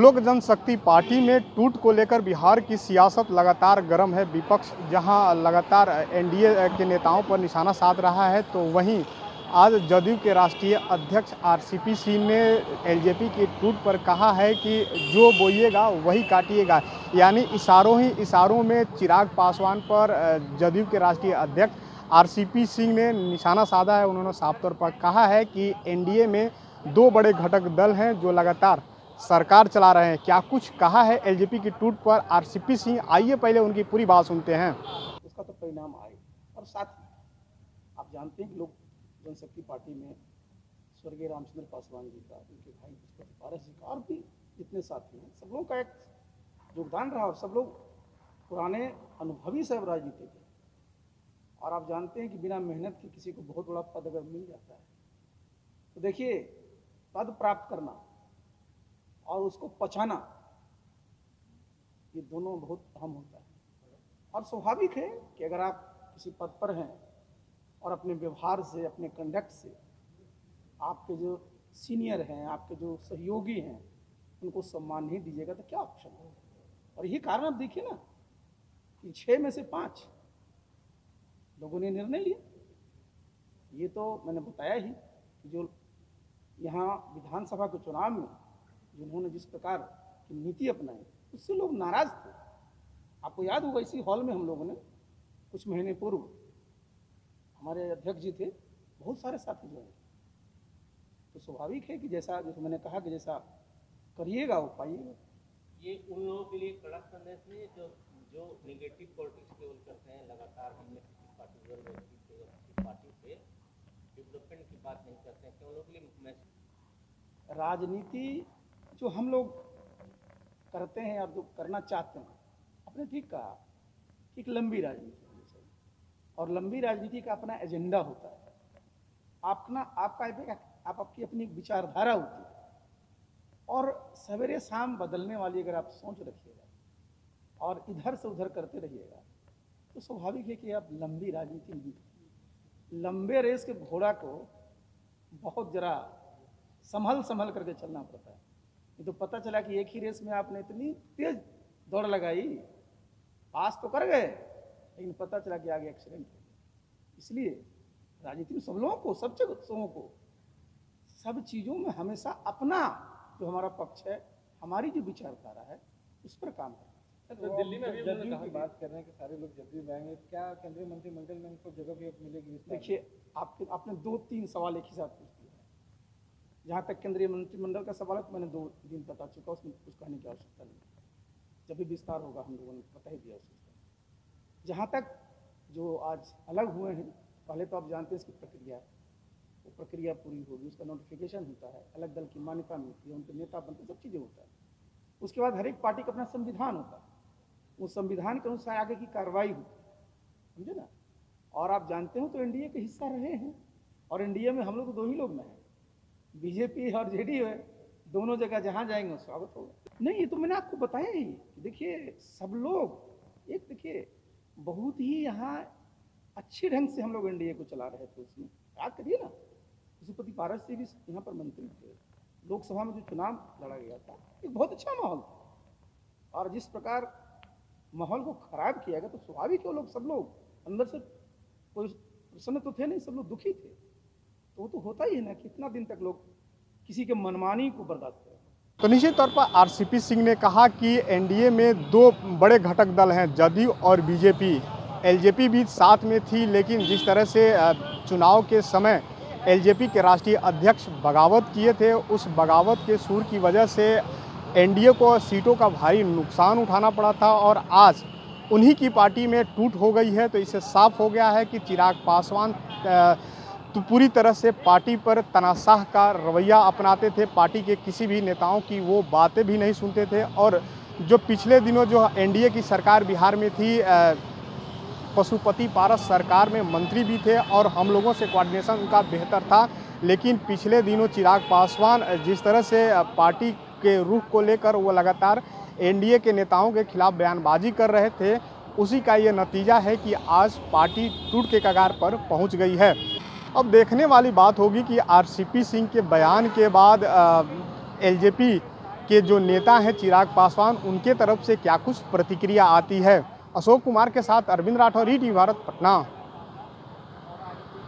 लोक जनशक्ति पार्टी में टूट को लेकर बिहार की सियासत लगातार गर्म है। विपक्ष जहां लगातार एनडीए के नेताओं पर निशाना साध रहा है, तो वहीं आज जदयू के राष्ट्रीय अध्यक्ष आरसीपी सिंह ने एलजेपी की टूट पर कहा है कि जो बोइएगा वही काटिएगा। यानी इशारों ही इशारों में चिराग पासवान पर जदयू के राष्ट्रीय अध्यक्ष आरसीपी सिंह ने निशाना साधा है। उन्होंने साफ तौर पर कहा है कि एनडीए में दो बड़े घटक दल हैं जो लगातार सरकार चला रहे हैं। क्या कुछ कहा है एलजेपी की टूट पर आरसीपी सिंह, आइए पहले उनकी पूरी बात सुनते हैं। उसका तो परिणाम आए। और साथ ही आप जानते हैं कि लोक जनशक्ति पार्टी में स्वर्गीय रामचंद्र पासवान जी का, उनके भाई पुष्पति पारस जी का और भी जितने साथी हैं, सब लोगों का एक योगदान रहा और सब लोग पुराने अनुभवी सब राजनीति के। और आप जानते हैं कि बिना मेहनत के किसी को बहुत बड़ा पद अगर मिल जाता है तो देखिए, पद प्राप्त करना और उसको पचाना, ये दोनों बहुत अहम होता है। और स्वाभाविक है कि अगर आप किसी पद पर हैं और अपने व्यवहार से, अपने कंडक्ट से आपके जो सीनियर हैं, आपके जो सहयोगी हैं, उनको सम्मान नहीं दीजिएगा तो क्या ऑप्शन है। और यही कारण आप देखिए ना कि 6 में से 5 लोगों ने निर्णय लिया। ये तो मैंने बताया ही कि जो यहाँ विधानसभा के चुनाव में जिन्होंने जिस प्रकार की नीति अपनाई, उससे लोग नाराज थे। आपको याद होगा, इसी हॉल में हम लोगों ने कुछ महीने पूर्व, हमारे अध्यक्ष जी थे, बहुत सारे साथी जो हैं। तो स्वाभाविक है कि जैसा मैंने कहा कि जैसा करिएगा वो पाइएगा। ये उन लोगों के लिए कड़क संदेश नहीं है जो नेगेटिव पॉलिटिक्स केवल करते हैं, लगातार हमने किसी पार्टी से डेवलपमेंट की बात नहीं करते हैं, उन लोगों के लिए राजनीति जो हम लोग करते हैं और जो करना चाहते हैं, आपने ठीक कहा कि एक लंबी राजनीति होनी चाहिए और लंबी राजनीति का अपना एजेंडा होता है। आपकी अपनी विचारधारा होती है और सवेरे शाम बदलने वाली अगर आप सोच रखिएगा और इधर से उधर करते रहिएगा तो स्वाभाविक है कि आप लंबी राजनीति नहीं करेंगे। लंबे रेस के घोड़ा को बहुत जरा संभल करके चलना पड़ता है। ये तो पता चला कि एक ही रेस में आपने इतनी तेज दौड़ लगाई, पास तो कर गए, लेकिन पता चला कि आगे एक्सीडेंट हो गया। इसलिए राजनीति में सब लोगों को, सब जगहों को, सब चीज़ों में हमेशा अपना जो हमारा पक्ष है, हमारी जो विचारधारा है, उस पर काम करना। तो दिल्ली में जदयू की बात कर रहे हैं कि सारे लोग जदयू में आएंगे, क्या केंद्रीय मंत्रिमंडल में उनको जगह भी मिलेगी? देखिए, आपने 2-3 सवाल एक ही साथ पूछ दिया। जहाँ तक केंद्रीय मंत्रिमंडल का सवाल है तो मैंने 2 दिन बता चुका, उसमें कुछ कहने की आवश्यकता नहीं। जब भी विस्तार होगा हम लोगों ने बता ही दिया उसको। जहाँ तक जो आज अलग हुए हैं, पहले तो आप जानते हैं इसकी प्रक्रिया, वो प्रक्रिया पूरी होगी, उसका नोटिफिकेशन होता है, अलग दल की मान्यता मिलती है, उनके नेता बनते, सब चीज़ें होता है। उसके बाद हर एक पार्टी का अपना संविधान होता है, उस संविधान के अनुसार आगे की कार्रवाई होती है, समझे ना। और आप जानते हो तो एनडीए के हिस्सा रहे हैं और एनडीए में हम लोग तो 2 ही लोग में हैं, बीजेपी और जेडीयू है। दोनों जगह जहाँ जाएंगे स्वागत होगा। नहीं, ये तो मैंने आपको बताया ही। देखिए, सब लोग एक, देखिए बहुत ही यहाँ अच्छे ढंग से हम लोग एनडीए को चला रहे थे। उसमें याद करिए ना, पुष्पति पारस जी भी यहाँ पर मंत्री थे, लोकसभा में जो चुनाव लड़ा गया था, एक बहुत अच्छा माहौल था। और जिस प्रकार माहौल को खराब किया गया तो स्वाभाविक है वो लोग, सब लोग अंदर से कोई प्रसन्न तो थे नहीं, सब लोग दुखी थे। तो वो तो होता ही है ना, कितना दिन तक लोग किसी के मनमानी को बर्दाश्त करें। तो निश्चित तौर पर आरसीपी सिंह ने कहा कि एनडीए में 2 बड़े घटक दल हैं, जदयू और बीजेपी। एलजेपी भी साथ में थी, लेकिन जिस तरह से चुनाव के समय एलजेपी के राष्ट्रीय अध्यक्ष बगावत किए थे, उस बगावत के सुर की वजह से एनडीए को सीटों का भारी नुकसान उठाना पड़ा था और आज उन्हीं की पार्टी में टूट हो गई है। तो इससे साफ हो गया है कि चिराग पासवान तो पूरी तरह से पार्टी पर तनाशाह का रवैया अपनाते थे, पार्टी के किसी भी नेताओं की वो बातें भी नहीं सुनते थे। और जो पिछले दिनों जो एनडीए की सरकार बिहार में थी, पशुपति पारस सरकार में मंत्री भी थे और हम लोगों से कोऑर्डिनेशन उनका बेहतर था। लेकिन पिछले दिनों चिराग पासवान जिस तरह से पार्टी के रुख को लेकर वो लगातार एनडीए के नेताओं के खिलाफ बयानबाजी कर रहे थे, उसी का ये नतीजा है कि आज पार्टी टूट के कगार पर पहुंच गई है। अब देखने वाली बात होगी कि आरसीपी सिंह के बयान के बाद एलजेपी के जो नेता हैं चिराग पासवान, उनके तरफ से क्या कुछ प्रतिक्रिया आती है। अशोक कुमार के साथ अरविंद राठौर, ईटीवी भारत, पटना।